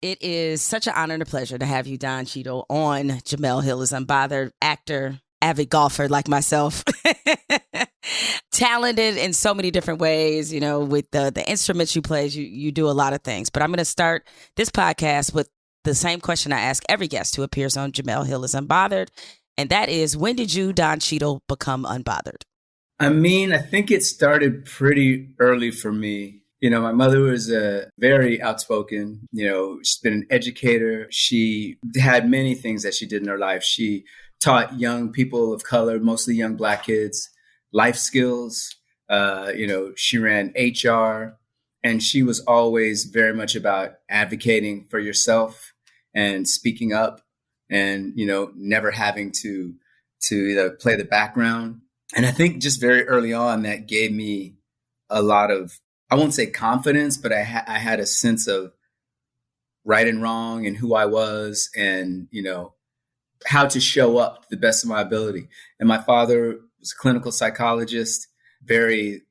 It is such an honor and a pleasure to have you, Don Cheadle, on Jemele Hill is Unbothered, actor, avid golfer like myself. Talented in so many different ways, with the instruments you play, you do a lot of things. But I'm going to start this podcast with the same question I ask every guest who appears on Jemele Hill is Unbothered. And that is, when did you, Don Cheadle, become unbothered? I think it started pretty early for me. My mother was very outspoken. She's been an educator. She had many things that she did in her life. She taught young people of color, mostly young Black kids, life skills. She ran HR, and she was always very much about advocating for yourself and speaking up and, never having to play the background. And I think just very early on, that gave me a lot of, I won't say confidence, but I had a sense of right and wrong and who I was and, how to show up to the best of my ability. And my father was a clinical psychologist, very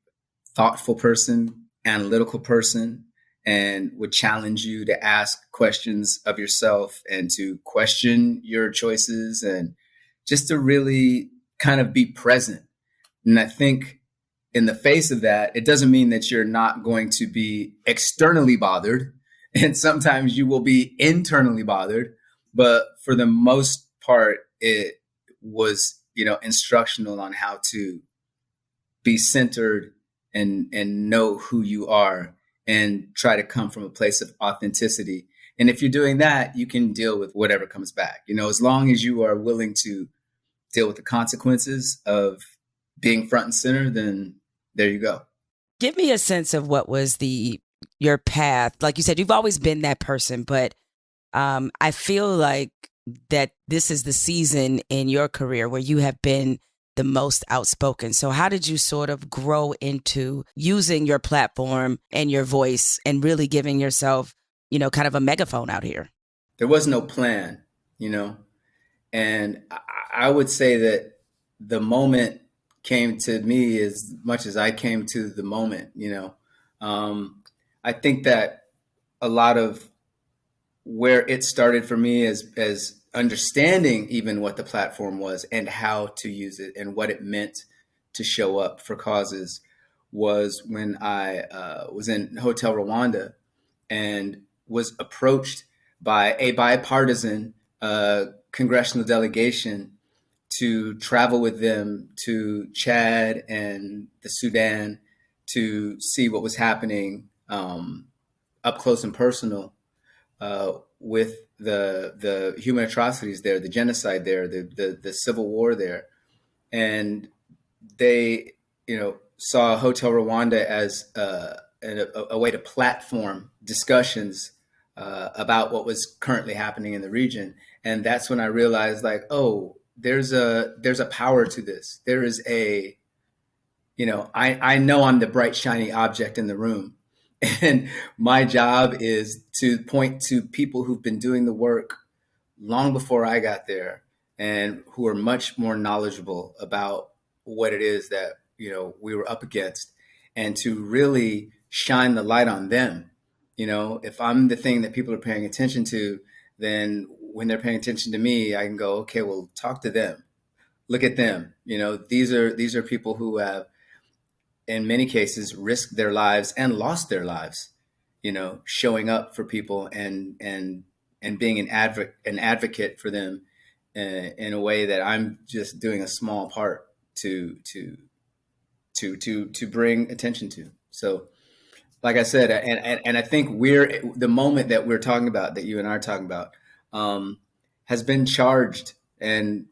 thoughtful person, analytical person, and would challenge you to ask questions of yourself and to question your choices and just to really kind of be present. And I think in the face of that, it doesn't mean that you're not going to be externally bothered. And sometimes you will be internally bothered. But for the most part, it was, instructional on how to be centered and know who you are and try to come from a place of authenticity. And if you're doing that, you can deal with whatever comes back. As long as you are willing to deal with the consequences of being front and center, then there you go. Give me a sense of what was your path. Like you said, you've always been that person, but I feel like that this is the season in your career where you have been the most outspoken. So how did you sort of grow into using your platform and your voice and really giving yourself, kind of a megaphone out here? There was no plan, and I would say that the moment came to me as much as I came to the moment, I think that a lot of where it started for me as understanding even what the platform was and how to use it and what it meant to show up for causes was when I was in Hotel Rwanda and was approached by a bipartisan congressional delegation to travel with them to Chad and the Sudan to see what was happening up close and personal with the human atrocities there, the genocide there, the civil war there. And they, saw Hotel Rwanda as a way to platform discussions about what was currently happening in the region. And that's when I realized, like, oh, there's a power to this. There is I know I'm the bright, shiny object in the room. And my job is to point to people who've been doing the work long before I got there and who are much more knowledgeable about what it is that, we were up against, and to really shine the light on them. If I'm the thing that people are paying attention to, then when they're paying attention to me, I can go, okay, well, talk to them. Look at them. These are people who have, in many cases, risked their lives and lost their lives, showing up for people and being an advocate for them in a way that I'm just doing a small part to bring attention to. So, like I said, and I think the moment that we're talking about, that you and I are talking about, has been charged and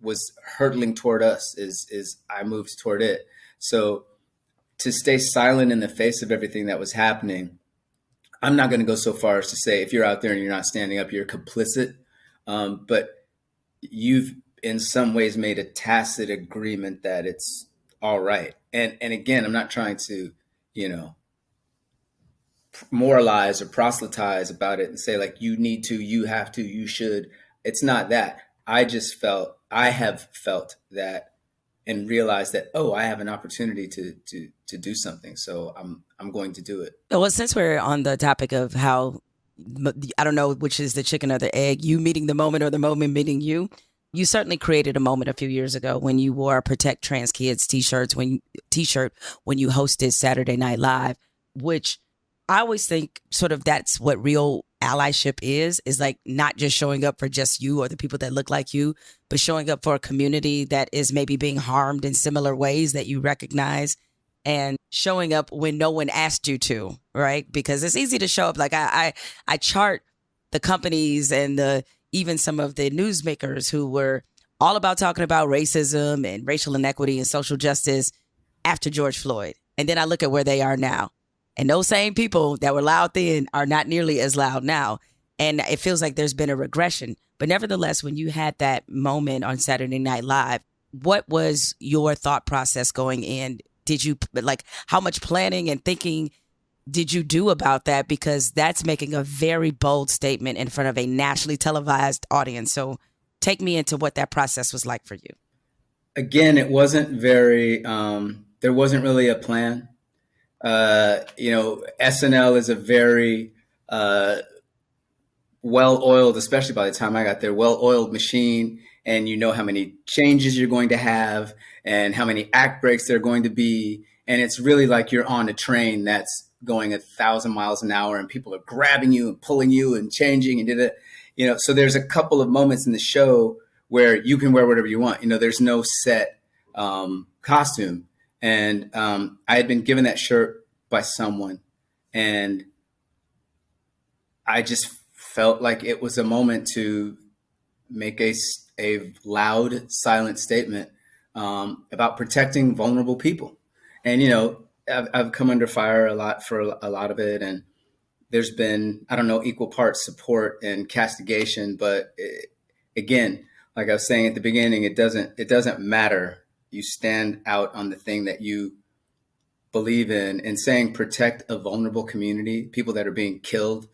was hurtling toward us as I moved toward it. So to stay silent in the face of everything that was happening, I'm not going to go so far as to say if you're out there and you're not standing up, you're complicit. But you've in some ways made a tacit agreement that it's all right. And again, I'm not trying to, moralize or proselytize about it and say, like, you need to, you have to, you should. It's not that. I have felt that and realized that, oh, I have an opportunity to do something. So I'm going to do it. Well, since we're on the topic of how I don't know which is the chicken or the egg, you meeting the moment or the moment meeting you. You certainly created a moment a few years ago when you wore a Protect Trans Kids t-shirt when you hosted Saturday Night Live, which I always think sort of that's what real allyship is like not just showing up for just you or the people that look like you, but showing up for a community that is maybe being harmed in similar ways that you recognize, and showing up when no one asked you to, right? Because it's easy to show up. Like I chart the companies and the even some of the newsmakers who were all about talking about racism and racial inequity and social justice after George Floyd. And then I look at where they are now. And those same people that were loud then are not nearly as loud now. And it feels like there's been a regression. But nevertheless, when you had that moment on Saturday Night Live, what was your thought process going in? Did you like how much planning and thinking did you do about that? Because that's making a very bold statement in front of a nationally televised audience. So take me into what that process was like for you. Again, it wasn't very, there wasn't really a plan. SNL is a very well-oiled, especially by the time I got there, well-oiled machine. And you know how many changes you're going to have and how many act breaks there are going to be. And it's really like you're on a train that's going 1,000 miles an hour and people are grabbing you and pulling you and changing and so there's a couple of moments in the show where you can wear whatever you want. There's no set costume. And I had been given that shirt by someone, and I just felt like it was a moment to make a loud, silent statement about protecting vulnerable people. And, I've come under fire a lot for a lot of it. And there's been, I don't know, equal parts support and castigation. But again, like I was saying at the beginning, it doesn't matter. You stand out on the thing that you believe in, and saying protect a vulnerable community, people that are being killed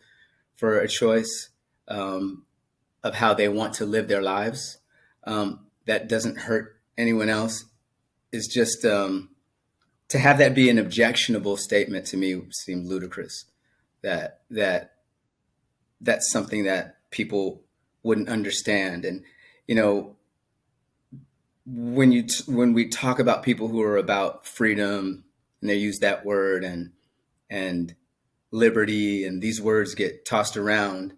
for a choice of how they want to live their lives, that doesn't hurt anyone else, is just to have that be an objectionable statement to me seemed ludicrous. That's something that people wouldn't understand. And when we talk about people who are about freedom, and they use that word and liberty, and these words get tossed around,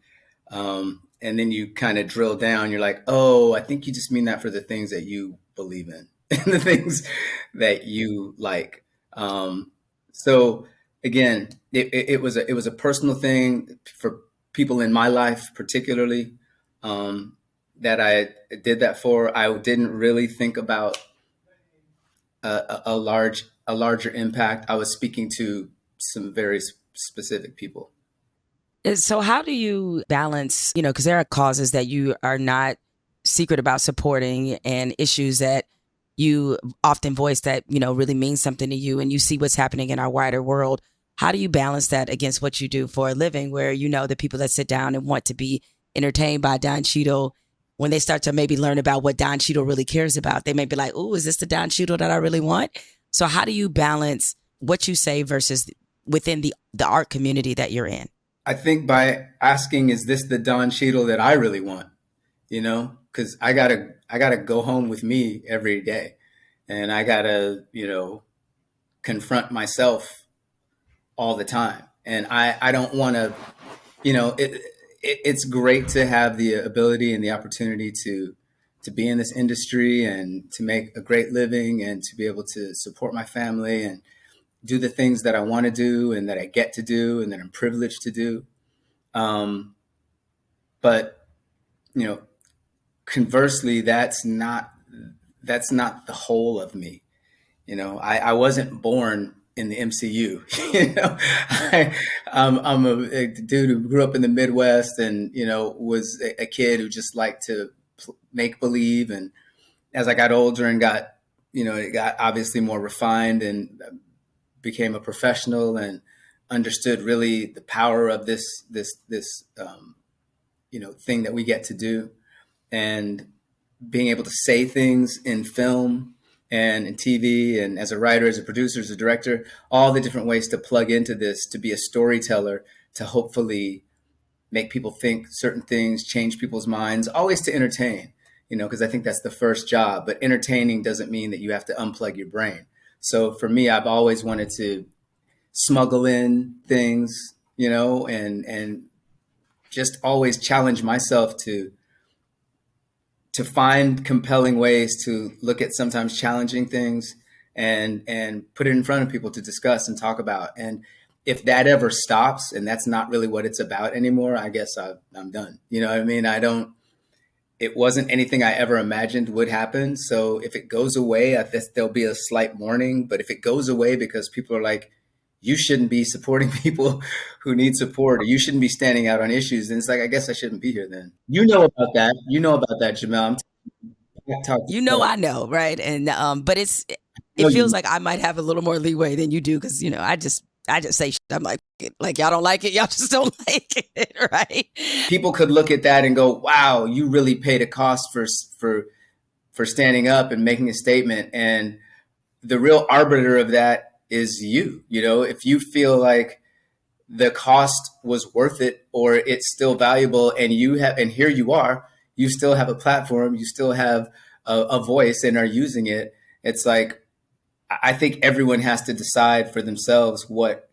and then you kind of drill down, you're like, oh, I think you just mean that for the things that you believe in and the things that you like. So again, it was a personal thing for people in my life, particularly, that I did that for. I didn't really think about a larger impact. I was speaking to some very specific people. So how do you balance, because there are causes that you are not secret about supporting and issues that you often voice that, really mean something to you, and you see what's happening in our wider world. How do you balance that against what you do for a living, where, the people that sit down and want to be entertained by Don Cheadle, when they start to maybe learn about what Don Cheadle really cares about, they may be like, oh, is this the Don Cheadle that I really want? So how do you balance what you say versus within the art community that you're in? I think by asking, is this the Don Cheadle that I really want? Because I gotta go home with me every day, and I gotta, confront myself all the time. And I don't want to, it's great to have the ability and the opportunity to be in this industry and to make a great living and to be able to support my family and do the things that I want to do and that I get to do and that I'm privileged to do. But, conversely, that's not the whole of me. I wasn't born in the MCU. I'm a dude who grew up in the Midwest and, was a kid who just liked to make believe. And as I got older and it got obviously more refined and became a professional and understood really the power of this thing that we get to do, and being able to say things in film and in TV, and as a writer, as a producer, as a director, all the different ways to plug into this, to be a storyteller, to hopefully make people think certain things, change people's minds, always to entertain, because I think that's the first job. But entertaining doesn't mean that you have to unplug your brain. So for me, I've always wanted to smuggle in things, and just always challenge myself to find compelling ways to look at sometimes challenging things and put it in front of people to discuss and talk about. And if that ever stops and that's not really what it's about anymore, I guess I'm done. You know what I mean? It wasn't anything I ever imagined would happen. So if it goes away, I guess there'll be a slight mourning. But if it goes away because people are like, you shouldn't be supporting people who need support, or you shouldn't be standing out on issues, then it's like, I guess I shouldn't be here then. You know about that. You know about that, Jemele. I'm talking I know, right? And but it know feels you. like I might have a little more leeway than you do because I just say shit. I'm like y'all don't like it, y'all just don't like it, right? People could look at that and go, wow, you really paid a cost for standing up and making a statement. And the real arbiter of that is you. If you feel like the cost was worth it or it's still valuable, and here you are, you still have a platform, you still have a voice and are using it. It's like, I think everyone has to decide for themselves what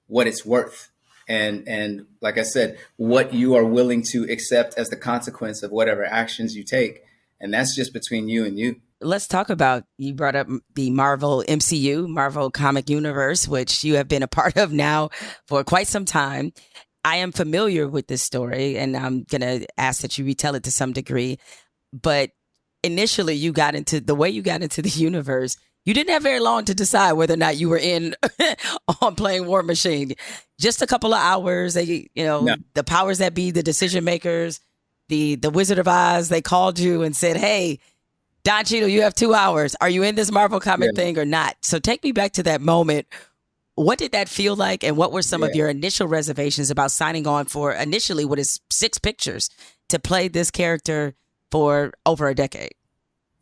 it's worth. And like I said, what you are willing to accept as the consequence of whatever actions you take. And that's just between you and you. Let's talk about, you brought up the Marvel MCU, Marvel Comic Universe, which you have been a part of now for quite some time. I am familiar with this story, and I'm going to ask that you retell it to some degree. But initially, you got into the universe. You didn't have very long to decide whether or not you were in on playing War Machine. Just a couple of hours. No. The powers that be, the decision makers, the Wizard of Oz, they called you and said, hey, Don Cheadle, you have 2 hours. Are you in this Marvel comic thing or not? So take me back to that moment. What did that feel like? And what were some of your initial reservations about signing on for initially what is 6 pictures to play this character for over a decade?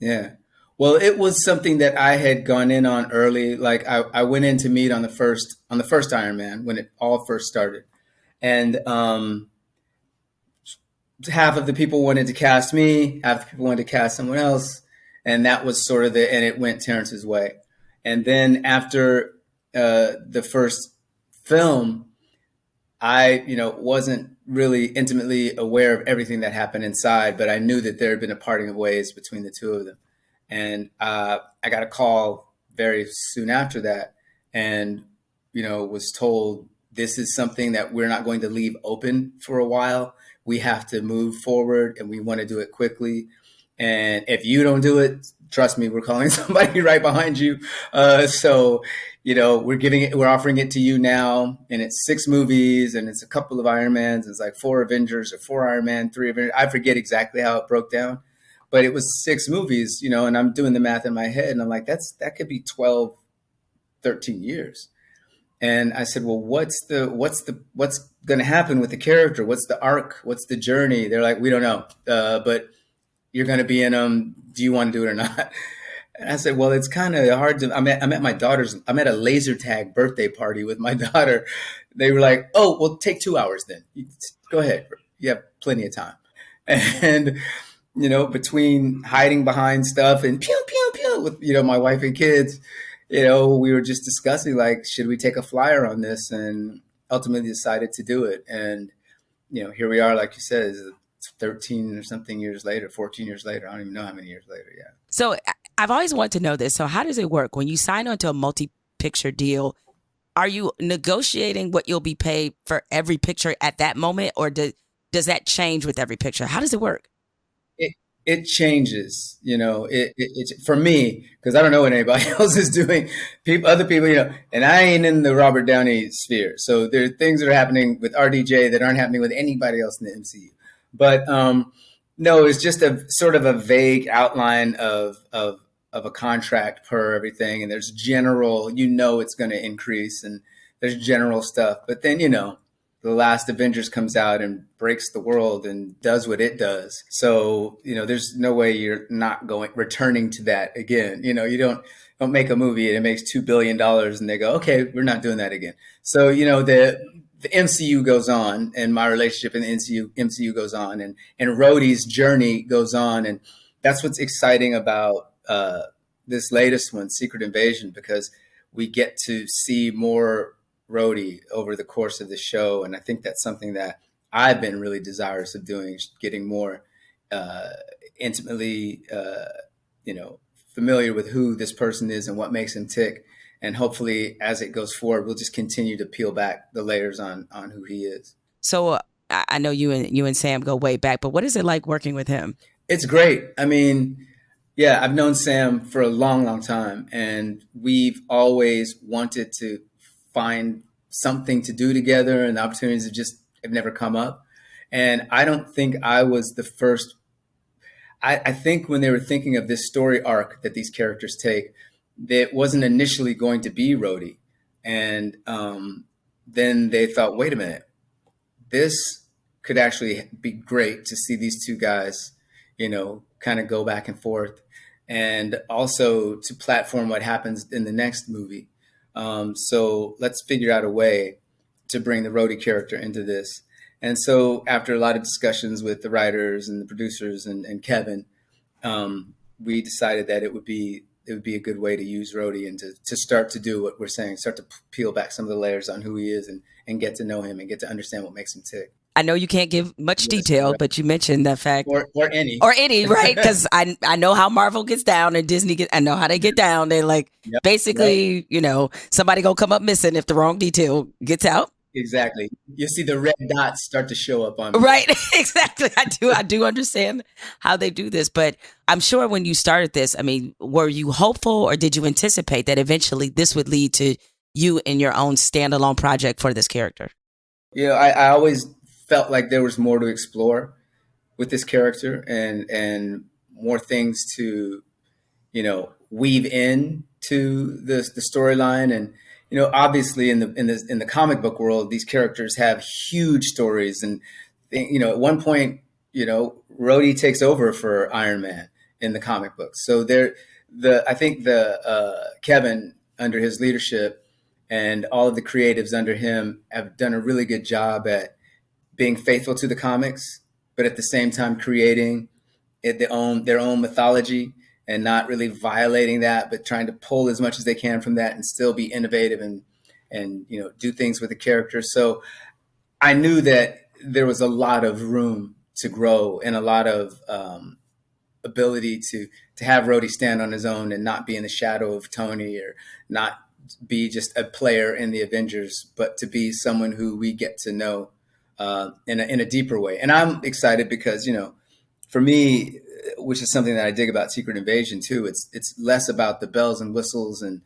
Yeah. Well, it was something that I had gone in on early. Like I went in to meet on the first Iron Man when it all first started. And half of the people wanted to cast me, half the people wanted to cast someone else. And that was sort of and it went Terrence's way. And then after the first film, I, wasn't really intimately aware of everything that happened inside, but I knew that there had been a parting of ways between the two of them. And I got a call very soon after that and, was told this is something that we're not going to leave open for a while. We have to move forward and we want to do it quickly. And if you don't do it, trust me, we're calling somebody right behind you. So, we're offering it to you now, and it's 6 movies and it's a couple of Iron Mans. It's like 4 Avengers or 4 Iron Man, 3 Avengers. I forget exactly how it broke down, but it was 6 movies, and I'm doing the math in my head and I'm like, that could be 12, 13 years. And I said, well, what's going to happen with the character? What's the arc? What's the journey? They're like, we don't know. But you're going to be in them. Do you want to do it or not? And I said, well, it's kind of hard to, I'm at a laser tag birthday party with my daughter. They were like, oh, well, take 2 hours then. Go ahead. You have plenty of time. And, between hiding behind stuff and pew, pew, pew with, my wife and kids, we were just discussing, like, should we take a flyer on this? And ultimately decided to do it. And, here we are, like you said, 13 or something years later, 14 years later. I don't even know how many years later. Yeah. So I've always wanted to know this. So how does it work when you sign on to a multi-picture deal? Are you negotiating what you'll be paid for every picture at that moment, or does that change with every picture? How does it work? It changes, it for me, because I don't know what anybody else is doing. Other people, and I ain't in the Robert Downey sphere. So there are things that are happening with RDJ that aren't happening with anybody else in the MCU. But no, it's just a sort of a vague outline of a contract per everything. And there's general, it's going to increase, and there's general stuff. But then, the last Avengers comes out and breaks the world and does what it does. So, there's no way you're not returning to that again. You don't make a movie and it makes $2 billion and they go, okay, we're not doing that again. So, the MCU goes on, and my relationship in the MCU goes on, and Rhodey's journey goes on, and that's what's exciting about this latest one, Secret Invasion, because we get to see more Rhodey over the course of the show, and I think that's something that I've been really desirous of doing, getting more intimately, familiar with who this person is and what makes him tick. And hopefully, as it goes forward, we'll just continue to peel back the layers on who he is. So I know you and Sam go way back, but what is it like working with him? It's great. I mean, yeah, I've known Sam for a long, long time, and we've always wanted to find something to do together, and the opportunities have never come up. And I don't think I was the first. I think when they were thinking of this story arc that these characters take, that wasn't initially going to be Rhodey. And then they thought, wait a minute, this could actually be great to see these two guys, kind of go back and forth, and also to platform what happens in the next movie. So let's figure out a way to bring the Rhodey character into this. And so after a lot of discussions with the writers and the producers and Kevin, we decided that it would be a good way to use Rhodey and to start to do what we're saying, start to peel back some of the layers on who he is and get to know him and get to understand what makes him tick. I know you can't give much detail, but you mentioned the fact, or any, right? Because I know how Marvel gets down and Disney I know how they get down. They're like, yep, basically, right. Somebody gonna come up missing if the wrong detail gets out. Exactly. You see the red dots start to show up on me. Right. Exactly. I do understand how they do this, but I'm sure when you started this, I mean, were you hopeful or did you anticipate that eventually this would lead to you in your own standalone project for this character? I always felt like there was more to explore with this character and more things to, weave in to the storyline. And obviously in the comic book world, these characters have huge stories, and at one point, Rhodey takes over for Iron Man in the comic books. So I think Kevin, under his leadership, and all of the creatives under him have done a really good job at being faithful to the comics, but at the same time creating their own mythology and not really violating that, but trying to pull as much as they can from that and still be innovative and do things with the characters. So I knew that there was a lot of room to grow and a lot of ability to have Rhodey stand on his own and not be in the shadow of Tony, or not be just a player in the Avengers, but to be someone who we get to know in a deeper way. And I'm excited because, for me, which is something that I dig about Secret Invasion too, it's less about the bells and whistles and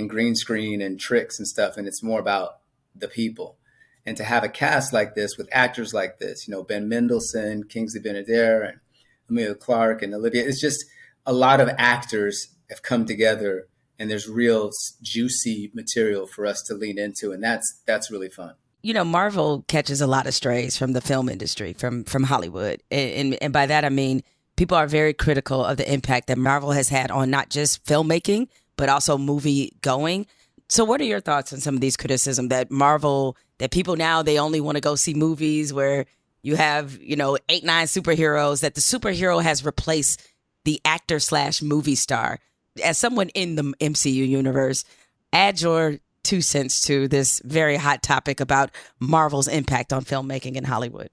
green screen and tricks and stuff, and it's more about the people. And to have a cast like this with actors like this, Ben Mendelsohn, Kingsley Ben-Adir, and Emilia Clarke, and Olivia, it's just a lot of actors have come together, and there's real juicy material for us to lean into, and that's really fun. Marvel catches a lot of strays from the film industry, from Hollywood. And by that, I mean, people are very critical of the impact that Marvel has had on not just filmmaking, but also movie going. So what are your thoughts on some of these criticism that Marvel, that people now, they only want to go see movies where you have, 8, 9 superheroes, that the superhero has replaced the actor/movie star? As someone in the MCU universe, add your 2 cents to this very hot topic about Marvel's impact on filmmaking in Hollywood.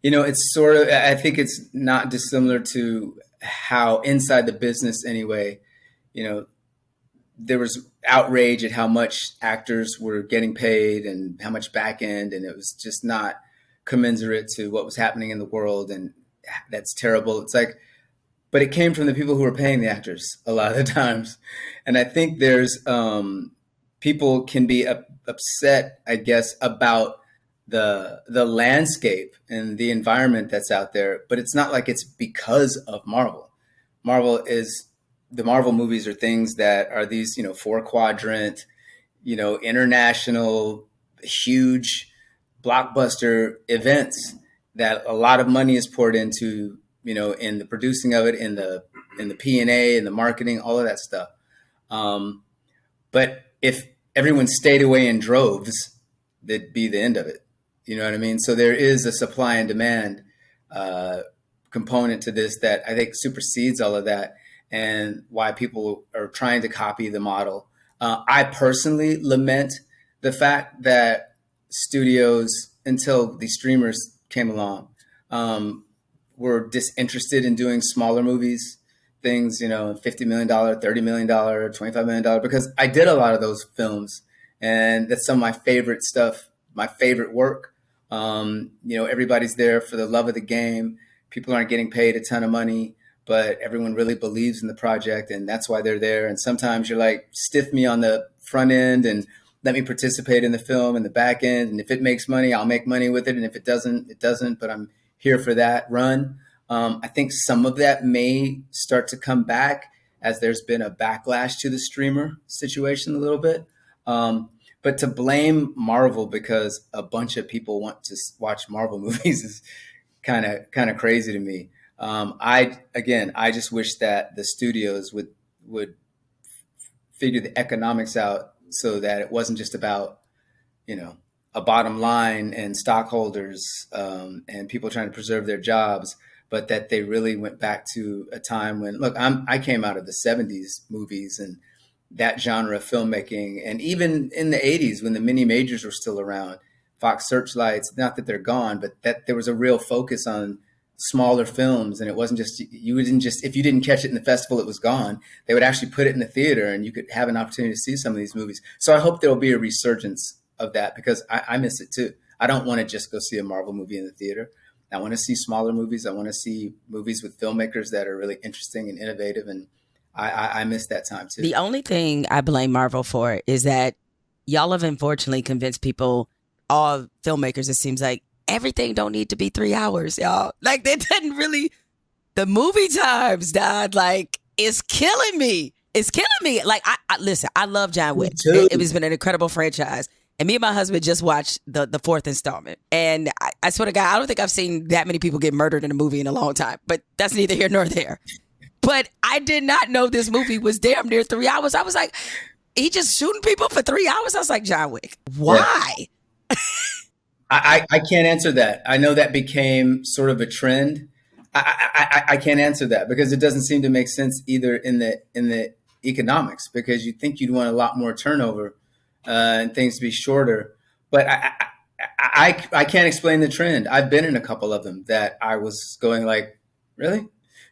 It's sort of, I think it's not dissimilar to how inside the business anyway, there was outrage at how much actors were getting paid and how much back end, and it was just not commensurate to what was happening in the world. And that's terrible. It's like, but it came from the people who were paying the actors a lot of the times. And I think there's, people can be upset, I guess, about the landscape and the environment that's out there, but it's not like it's because of Marvel. The Marvel movies are things that are these, 4-quadrant, international, huge blockbuster events that a lot of money is poured into, in the producing of it, in the P&A, in the marketing, all of that stuff. But if everyone stayed away in droves, that'd be the end of it. You know what I mean? So there is a supply and demand uh, component to this that I think supersedes all of that, and why people are trying to copy the model. I personally lament the fact that studios, until the streamers came along, um, were disinterested in doing smaller movies, things, $50 million, $30 million, $25 million, because I did a lot of those films, and that's some of my favorite stuff, my favorite work. Everybody's there for the love of the game. People aren't getting paid a ton of money, but everyone really believes in the project, and that's why they're there. And sometimes you're like, stiff me on the front end and let me participate in the film and the back end. And if it makes money, I'll make money with it. And if it doesn't, it doesn't. But I'm here for that run. I think some of that may start to come back as there's been a backlash to the streamer situation a little bit. But to blame Marvel because a bunch of people want to watch Marvel movies is kind of crazy to me. I just wish that the studios would figure the economics out so that it wasn't just about, a bottom line and stockholders and people trying to preserve their jobs, but that they really went back to a time when, look, I came out of the 70s movies and that genre of filmmaking, and even in the 80s when the mini majors were still around, Fox Searchlights, not that they're gone, but that there was a real focus on smaller films. And it wasn't just, if you didn't catch it in the festival, it was gone. They would actually put it in the theater and you could have an opportunity to see some of these movies. So I hope there will be a resurgence of that, because I miss it too. I don't want to just go see a Marvel movie in the theater. I want to see smaller movies. I want to see movies with filmmakers that are really interesting and innovative. And I miss that time too. The only thing I blame Marvel for is that y'all have unfortunately convinced people, all filmmakers, it seems like, everything don't need to be 3 hours, y'all. Like, that doesn't really, the movie times, Dad, like, it's killing me. It's killing me. Like, listen, I love John Wick. It has been an incredible franchise. And me and my husband just watched the fourth installment. And I swear to God, I don't think I've seen that many people get murdered in a movie in a long time. But that's neither here nor there. But I did not know this movie was damn near 3 hours. I was like, he just shooting people for 3 hours? I was like, John Wick, why? Yeah. I can't answer that. I know that became sort of a trend. I can't answer that because it doesn't seem to make sense either in the economics, because you think you'd want a lot more turnover and things to be shorter. But I can't explain the trend. I've been in a couple of them that I was going like, really?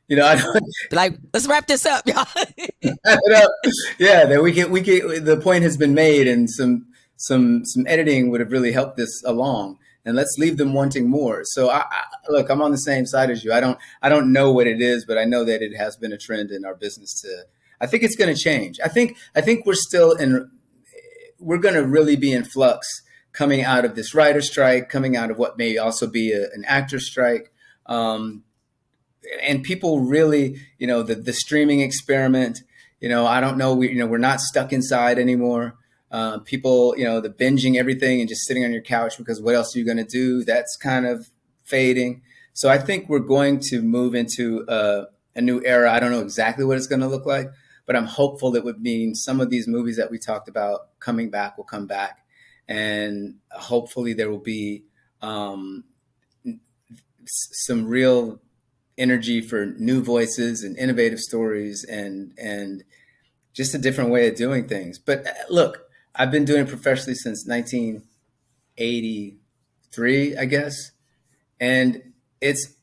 I don't, like, let's wrap this up, y'all. Yeah, that we can. The point has been made, and some editing would have really helped this along. And let's leave them wanting more. So look, I'm on the same side as you. I don't know what it is, but I know that it has been a trend in our business. I think it's going to change. I think we're going to really be in flux coming out of this writer strike, coming out of what may also be an actor strike. And people really, the streaming experiment, I don't know, we're not stuck inside anymore. People, the binging everything and just sitting on your couch because what else are you going to do? That's kind of fading. So I think we're going to move into a new era. I don't know exactly what it's going to look like, but I'm hopeful that would mean some of these movies that we talked about coming back will come back. And hopefully there will be some real energy for new voices and innovative stories and just a different way of doing things. But look, I've been doing it professionally since 1983, I guess. And it's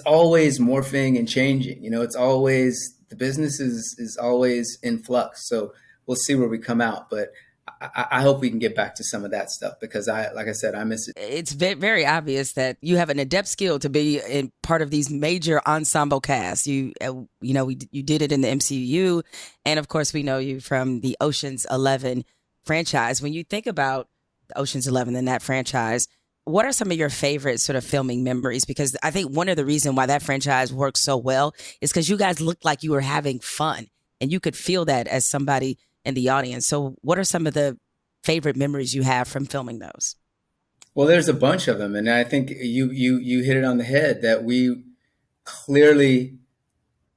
always morphing and changing. It's always, the business is always in flux. So we'll see where we come out. But I hope we can get back to some of that stuff because like I said, I miss it. It's very obvious that you have an adept skill to be in part of these major ensemble casts. You did it in the MCU. And of course, we know you from the Ocean's 11 franchise. When you think about the Ocean's 11 and that franchise, what are some of your favorite sort of filming memories? Because I think one of the reasons why that franchise works so well is because you guys looked like you were having fun and you could feel that as somebody in the audience. So what are some of the favorite memories you have from filming those? Well, there's a bunch of them. And I think you hit it on the head that we clearly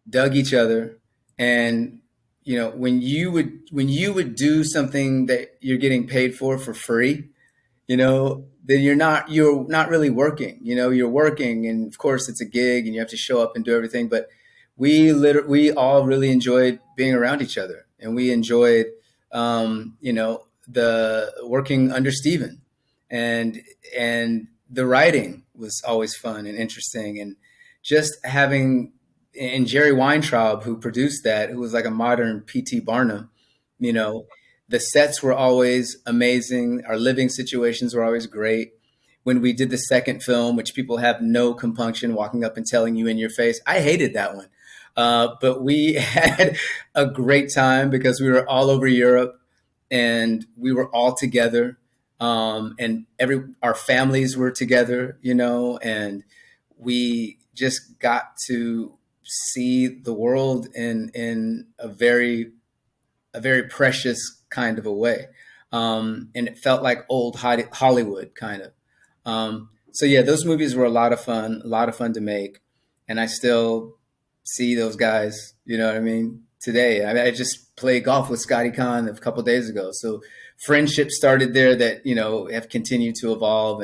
dug each other. And, when you would do something that you're getting paid for free, then you're not really working. You're working, and of course it's a gig, and you have to show up and do everything. But we all really enjoyed being around each other, and we enjoyed, the working under Steven, and the writing was always fun and interesting, and just having and Jerry Weintraub, who produced that, who was like a modern P.T. Barnum, you know, the sets were always amazing. Our living situations were always great. When we did the second film, which people have no compunction walking up and telling you in your face, I hated that one. But we had a great time because we were all over Europe and we were all together. And our families were together, and we just got to see the world in a very precious kind of a way. And it felt like old Hollywood kind of. So yeah, those movies were a lot of fun to make. And I still see those guys, you know what I mean, today. I just played golf with Scotty Kahn a couple of days ago. So friendships started there that, have continued to evolve.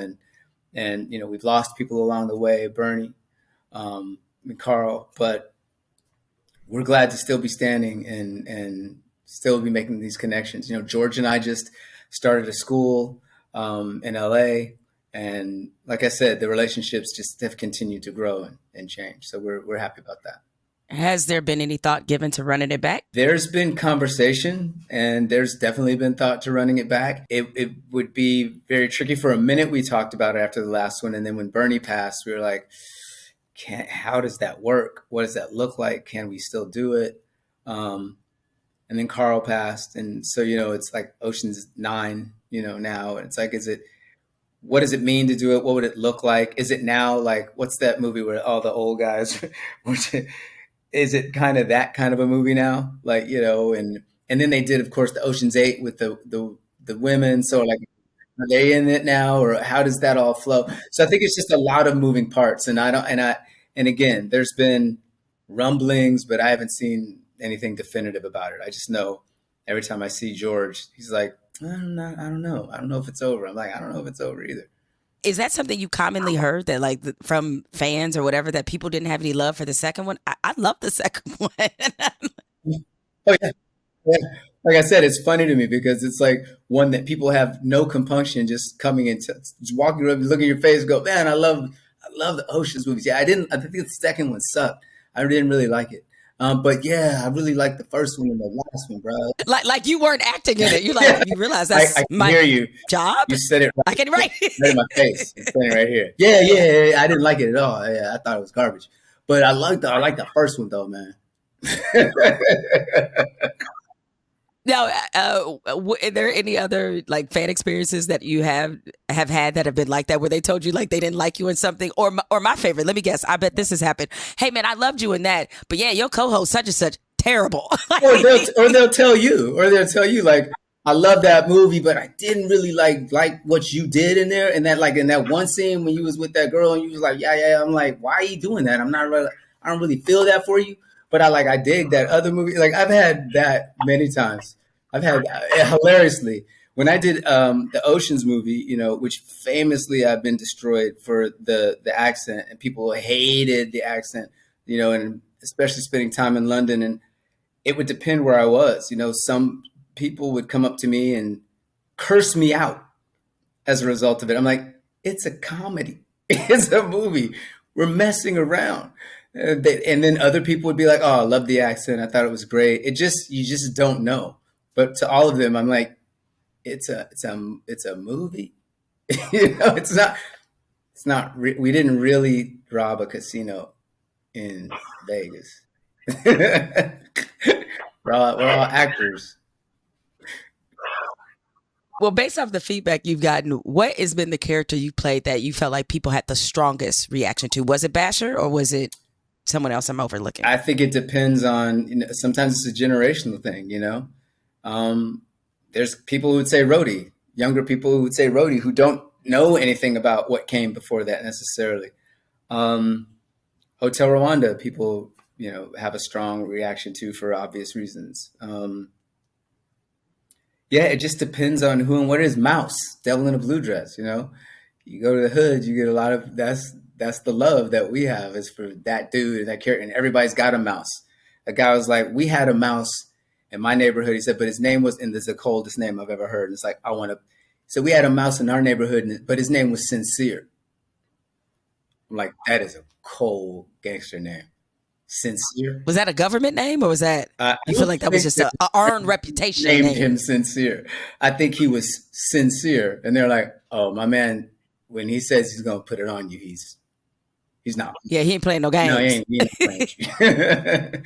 And we've lost people along the way, Bernie, and Carl, but we're glad to still be standing and still be making these connections. George and I just started a school in LA, and like I said, the relationships just have continued to grow and change. So we're happy about that. Has there been any thought given to running it back? There's been conversation, and there's definitely been thought to running it back. It would be very tricky. For a minute, we talked about it after the last one, and then when Bernie passed, we were like, how does that work? What does that look like? Can we still do it? And then Carl passed. And so, it's like Ocean's 9, now. And it's like, what does it mean to do it? What would it look like? Is it now like, what's that movie where all the old guys, is it kind of that kind of a movie now? Like, and then they did, of course, the Ocean's 8 with the women. So like, are they in it now, or how does that all flow? So I think it's just a lot of moving parts, and and again, there's been rumblings, but I haven't seen anything definitive about it. I just know every time I see George, he's like, I don't know, I don't know if it's over. I'm like, I don't know if it's over either. Is that something you commonly heard, that like from fans or whatever, that people didn't have any love for the second one? I love the second one. Oh yeah, yeah. Like I said, it's funny to me because it's like one that people have no compunction just coming in, just walking around, look at your face, go, man, I love the Ocean's movies. Yeah, I think the second one sucked. I didn't really like it. But yeah, I really liked the first one and the last one, bro. like you weren't acting in it. You like, you realize that's I can my hear you. job. You said it right. I can right. Right in my face. It's standing right here. Yeah. I didn't like it at all. Yeah, I thought it was garbage. But I liked the first one though, man. Now, are there any other like fan experiences that you have had that have been like that, where they told you like they didn't like you in something? Or my favorite, let me guess, I bet this has happened. Hey man, I loved you in that, but yeah, your co-host such and such, terrible. Or they'll tell you like, I love that movie, but I didn't really like what you did in there. And that, like, in that one scene when you was with that girl and you was like, yeah. I'm like, why are you doing that? I don't really feel that for you. But I dig that other movie. Like, I've had that many times. I've had hilariously when I did the Oceans movie, which famously I've been destroyed for the accent, and people hated the accent, and especially spending time in London. And it would depend where I was. Some people would come up to me and curse me out as a result of it. I'm like, it's a comedy. It's a movie. We're messing around. And then other people would be like, oh, I love the accent. I thought it was great. You just don't know. But to all of them, I'm like, it's a movie. It's not, we didn't really rob a casino in Vegas. we're all actors. Well, based off the feedback you've gotten, what has been the character you played that you felt like people had the strongest reaction to? Was it Basher or was it someone else I'm overlooking? I think it depends on, sometimes it's a generational thing, There's people who would say Rhodey, younger people who would say Rhodey, who don't know anything about what came before that necessarily. Hotel Rwanda, people, have a strong reaction to for obvious reasons. Yeah, it just depends on who and what it is. Mouse, devil in a blue dress, you know. You go to the hood, you get a lot of that's the love that we have is for that dude and that character, and everybody's got a mouse. A guy was like, we had a mouse in my neighborhood. He said, but his name was, and this is the coldest name I've ever heard. And it's like, I want to. So we had a mouse in our neighborhood, but his name was Sincere. I'm like, that is a cold gangster name, Sincere. Was that a government name, or was that you feel like that was just a earned reputation named name? him Sincere. I think he was sincere, and they're like, "Oh, my man, when he says he's gonna put it on you, he's not." Yeah, he ain't playing no games. No, he ain't playing.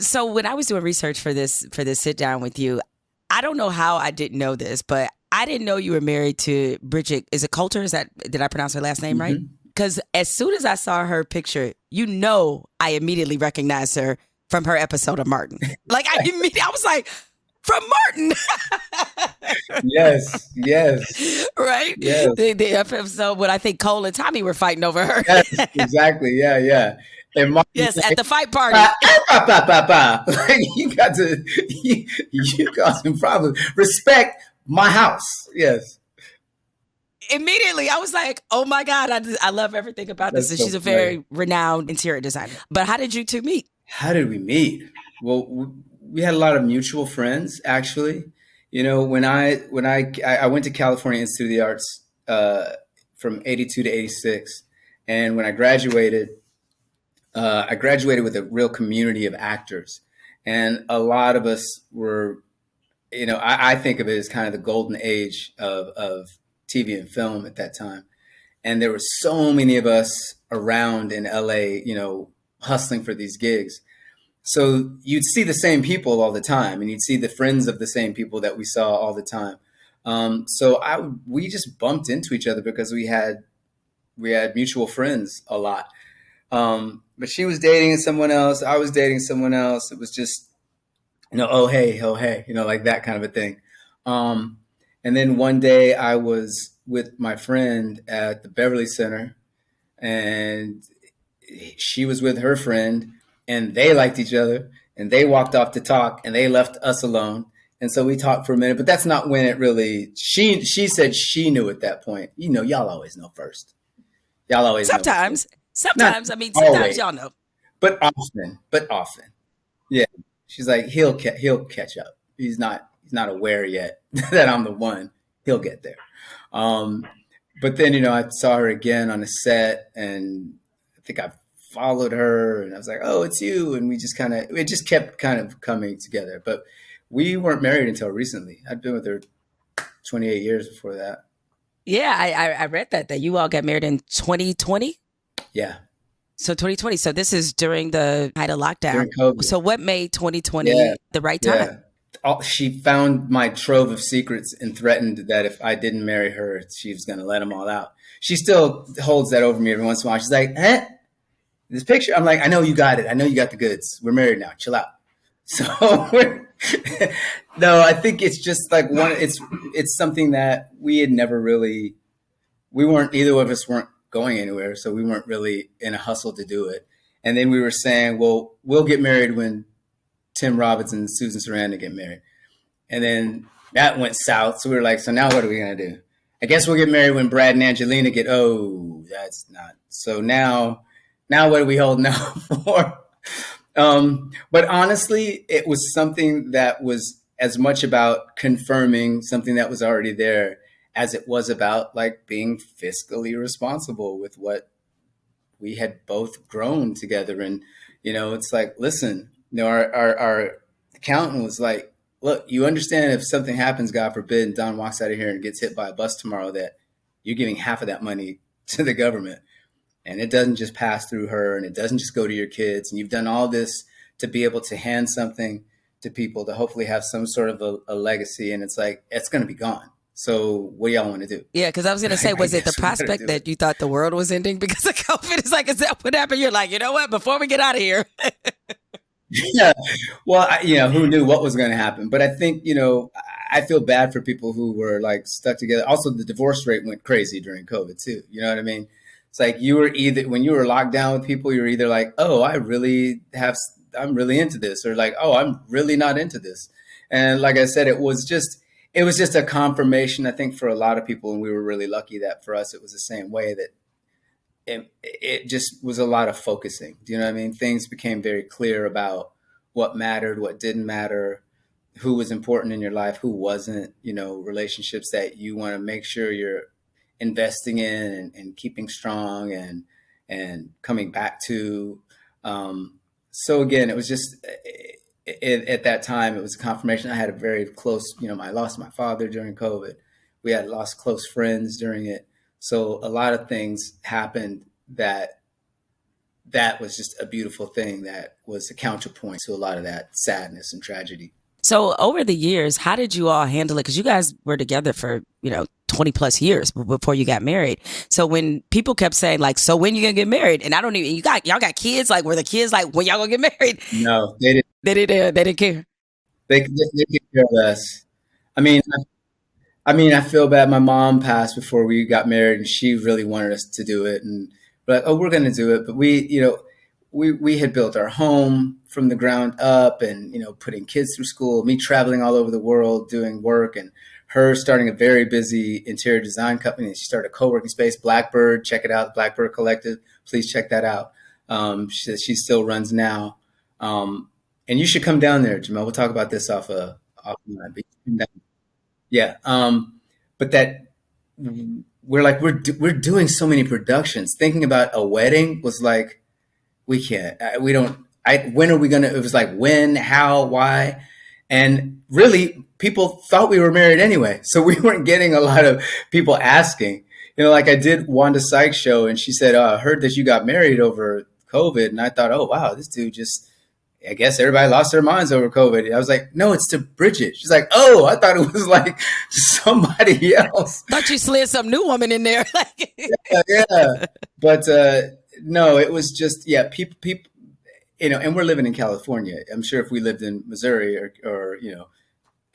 So when I was doing research for this sit down with you, I don't know how I didn't know this, but I didn't know you were married to Brigid. Is it Coulter? Did I pronounce her last name right? Because as soon as I saw her picture, I immediately recognized her from her episode of Martin. Like I was like, from Martin. Yes. Right? Yes. The episode when I think Cole and Tommy were fighting over her. Yes, exactly. Yeah. And Martin, yes, at the fight party. Like, you got some problems. Respect my house. Yes. Immediately, I was like, oh my God, I love everything about this. And so she's a very renowned interior designer. But how did you two meet? How did we meet? Well, we had a lot of mutual friends, actually. You know, when I went to California Institute of the Arts from 82 to 86. And when I graduated with a real community of actors. And a lot of us were, you know, I think of it as kind of the golden age of TV and film at that time. And there were so many of us around in LA, you know, hustling for these gigs. So you'd see the same people all the time, and you'd see the friends of the same people that we saw all the time. We just bumped into each other because we had mutual friends a lot. But she was dating someone else. I was dating someone else. It was just, you know, oh, hey, you know, like that kind of a thing. And then one day I was with my friend at the Beverly Center, and she was with her friend, and they liked each other, and they walked off to talk, and they left us alone. And so we talked for a minute, but that's not when it really, she said she knew at that point. You know, y'all always know first. Y'all always sometimes, know. Sometimes y'all know. But often. Yeah. She's like, he'll catch up. He's not aware yet that I'm the one. He'll get there. But then, you know, I saw her again on a set, and I think I followed her, and I was like, oh, it's you. And it just kept kind of coming together. But we weren't married until recently. I'd been with her 28 years before that. Yeah, I read that you all got married in 2020. Yeah. So 2020. So this is during the height of lockdown. During COVID. So what made 2020 the right time? Yeah. She found my trove of secrets and threatened that if I didn't marry her, she was going to let them all out. She still holds that over me every once in a while. She's like, this picture? I'm like, I know you got it. I know you got the goods. We're married now. Chill out. So no, I think it's just like it's something that we had never really, either of us weren't going anywhere. So we weren't really in a hustle to do it. And then we were saying, well, we'll get married when Tim Robbins and Susan Sarandon get married. And then that went south. So we were like, so now what are we going to do? I guess we'll get married when Brad and Angelina that's not. So now what are we holding out for? But honestly, it was something that was as much about confirming something that was already there as it was about like being fiscally responsible with what we had both grown together. And, you know, it's like, listen, you know, our accountant was like, look, you understand if something happens, God forbid, and Don walks out of here and gets hit by a bus tomorrow, that you're giving half of that money to the government. And it doesn't just pass through her, and it doesn't just go to your kids. And you've done all this to be able to hand something to people to hopefully have some sort of a legacy. And it's like, it's going to be gone. So what do y'all want to do? Yeah, because I was going to say, was it the prospect that you thought the world was ending because of COVID? It's like, is that what happened? You're like, you know what? Before we get out of here. Yeah. Well, who knew what was going to happen? But I think, you know, I feel bad for people who were like stuck together. Also, the divorce rate went crazy during COVID too. You know what I mean? It's like when you were locked down with people, you're either like, oh, I'm really into this, or like, oh, I'm really not into this. And like I said, it was just a confirmation, I think, for a lot of people. And we were really lucky that for us, it was the same way, that it just was a lot of focusing. Do you know what I mean? Things became very clear about what mattered, what didn't matter, who was important in your life, who wasn't, relationships that you want to make sure you're investing in and keeping strong and coming back to. So again, it was just at that time, it was a confirmation. I had a very close, I lost my father during COVID. We had lost close friends during it. So a lot of things happened that was just a beautiful thing, that was a counterpoint to a lot of that sadness and tragedy. So over the years, how did you all handle it? Because you guys were together for, 20 plus years before you got married. So when people kept saying like, so when you gonna get married? And I don't even, y'all got kids? Like, were the kids like, when y'all gonna get married? No, they didn't. They didn't care. They could care less. I mean, I feel bad. My mom passed before we got married, and she really wanted us to do it. And we're like, oh, we're going to do it. But we had built our home from the ground up, and, putting kids through school, me traveling all over the world doing work, and her starting a very busy interior design company. And she started a co-working space, Blackbird. Check it out, Blackbird Collective. Please check that out. She still runs now. And you should come down there, Jemele. We'll talk about this off yeah. But that we're doing so many productions. Thinking about a wedding was like, we can't, we don't, when are we going to, it was like, when, how, why? And really people thought we were married anyway. So we weren't getting a lot of people asking, like I did Wanda Sykes' show, and she said, I heard that you got married over COVID. And I thought, oh, wow, this dude I guess everybody lost their minds over COVID. I was like, no, it's to Brigid. She's like, oh, I thought it was like somebody else. Thought you slid some new woman in there. Yeah. But no, it was just, people, and we're living in California. I'm sure if we lived in Missouri or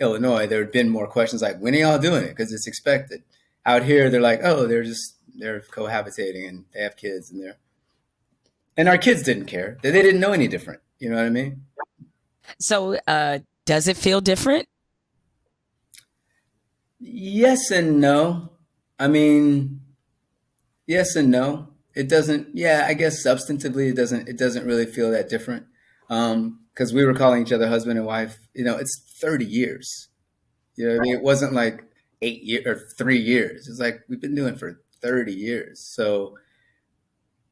Illinois, there had been more questions like, when are y'all doing it? Because it's expected. Out here, they're like, oh, they're cohabitating and they have kids and our kids didn't care. They didn't know any different. You know what I mean? So does it feel different? Yes and no. I mean, yes and no. It doesn't. Yeah, I guess substantively, it doesn't really feel that different. Because we were calling each other husband and wife. It's 30 years. You know what I mean? It wasn't like 8 years or 3 years. It's like we've been doing it for 30 years. So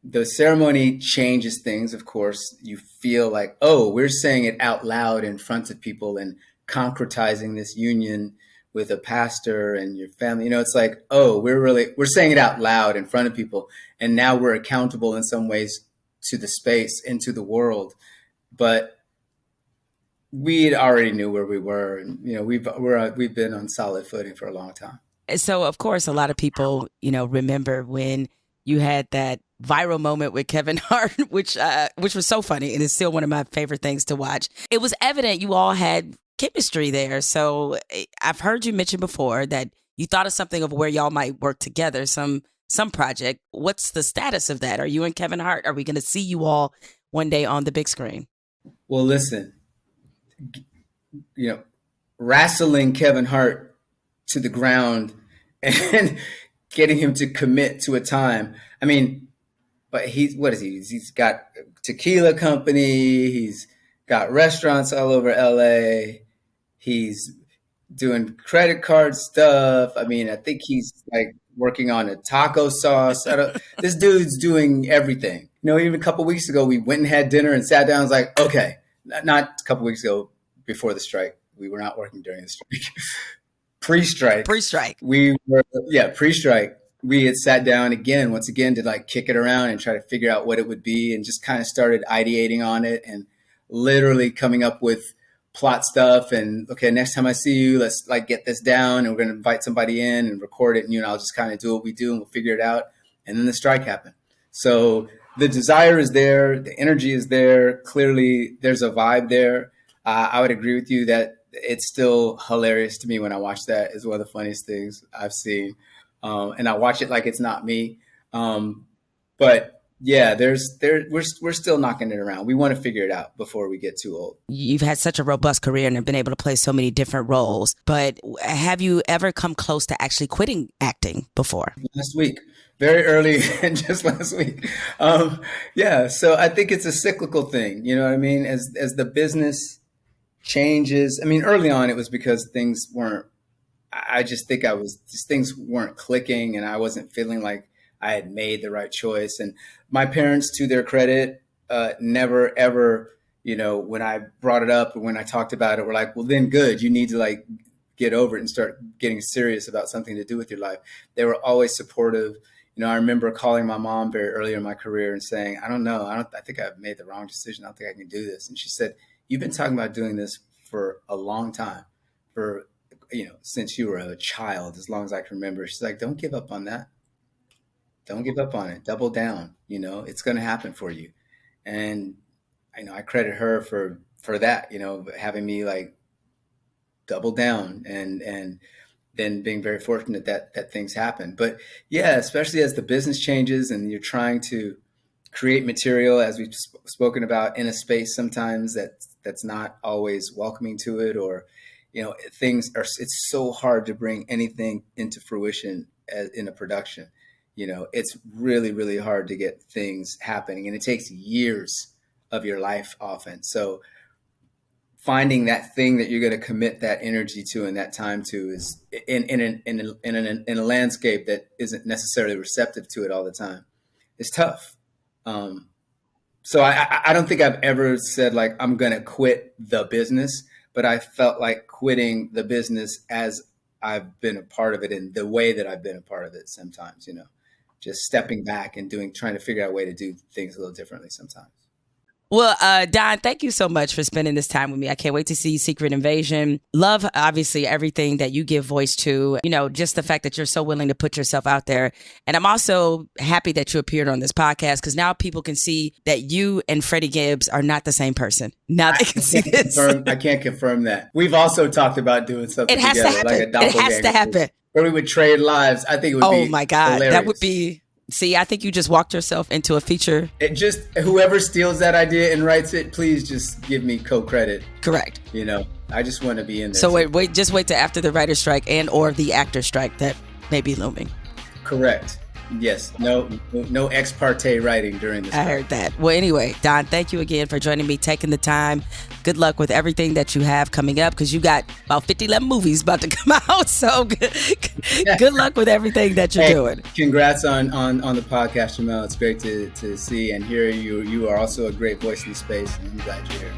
the ceremony changes things. Of course, you feel like, oh, we're saying it out loud in front of people and concretizing this union with a pastor and your family. It's like, oh, we're saying it out loud in front of people. And now we're accountable in some ways to the space and to the world. But we already knew where we were. And, we've been on solid footing for a long time. So, of course, a lot of people, remember when you had that viral moment with Kevin Hart, which was so funny, and it's still one of my favorite things to watch. It was evident you all had chemistry there. So I've heard you mention before that you thought of something of where y'all might work together, some project. What's the status of that? Are you and Kevin Hart? Are we going to see you all one day on the big screen? Well, listen, wrestling Kevin Hart to the ground and getting him to commit to a time. I mean, but what is he? He's got a tequila company. He's got restaurants all over LA. He's doing credit card stuff. I mean, I think he's like working on a taco sauce. This dude's doing everything. Even a couple of weeks ago, we went and had dinner and sat down. I was like, okay, not a couple of weeks ago before the strike. We were not working during the strike. Pre-strike. Pre-strike. Pre-strike. We had sat down once again, to like kick it around and try to figure out what it would be, and just kind of started ideating on it and literally coming up with plot stuff. And okay, next time I see you, let's like get this down, and we're going to invite somebody in and record it. And, I'll just kind of do what we do and we'll figure it out. And then the strike happened. So the desire is there. The energy is there. Clearly there's a vibe there. I would agree with you that it's still hilarious to me when I watch that. It's one of the funniest things I've seen. And I watch it like it's not me. But Yeah, we're still knocking it around. We want to figure it out before we get too old. You've had such a robust career and have been able to play so many different roles, but have you ever come close to actually quitting acting before? Last week, very early, just last week. Yeah, so I think it's a cyclical thing. You know what I mean? As the business changes, I mean, early on it was because things weren't. I just think things weren't clicking, and I wasn't feeling like I had made the right choice. And my parents, to their credit, never ever, when I brought it up or when I talked about it, were like, well, then good, you need to like get over it and start getting serious about something to do with your life. They were always supportive. I remember calling my mom very early in my career and saying, I don't know, I think I've made the wrong decision. I don't think I can do this. And she said, you've been talking about doing this for a long time, since you were a child, as long as I can remember. She's like, don't give up on that. Don't give up on it. Double down. It's going to happen for you. And I credit her for that, having me like double down and then being very fortunate that things happen. But yeah, especially as the business changes and you're trying to create material, as we've spoken about, in a space sometimes that's not always welcoming to it, or it's so hard to bring anything into fruition in a production. It's really, really hard to get things happening, and it takes years of your life often. So finding that thing that you're going to commit that energy to and that time to is in a landscape that isn't necessarily receptive to it all the time. It's tough. So I don't think I've ever said like, I'm going to quit the business, but I felt like quitting the business as I've been a part of it in the way that I've been a part of it sometimes, just stepping back and trying to figure out a way to do things a little differently sometimes. Well, Don, thank you so much for spending this time with me. I can't wait to see Secret Invasion. Love, obviously, everything that you give voice to, just the fact that you're so willing to put yourself out there. And I'm also happy that you appeared on this podcast, because now people can see that you and Freddie Gibbs are not the same person. Now they can see this. I can't confirm that. We've also talked about doing something together, like a doppelganger. It has to happen. Where we would trade lives. I think it would be Oh my God, hilarious. That would be... See, I think you just walked yourself into a feature. It just, whoever steals that idea and writes it, please just give me co-credit. Correct. I just want to be in there. So wait till after the writer's strike and or the actor strike that may be looming. Correct. Yes. No ex parte writing during this. I heard that. Well, anyway, Don, thank you again for joining me, taking the time. Good luck with everything that you have coming up, because you got about 11 movies about to come out. So good luck with everything that you're doing. Congrats on the podcast, Jemele. It's great to see and hear you. You are also a great voice in the space, and I'm glad you're here.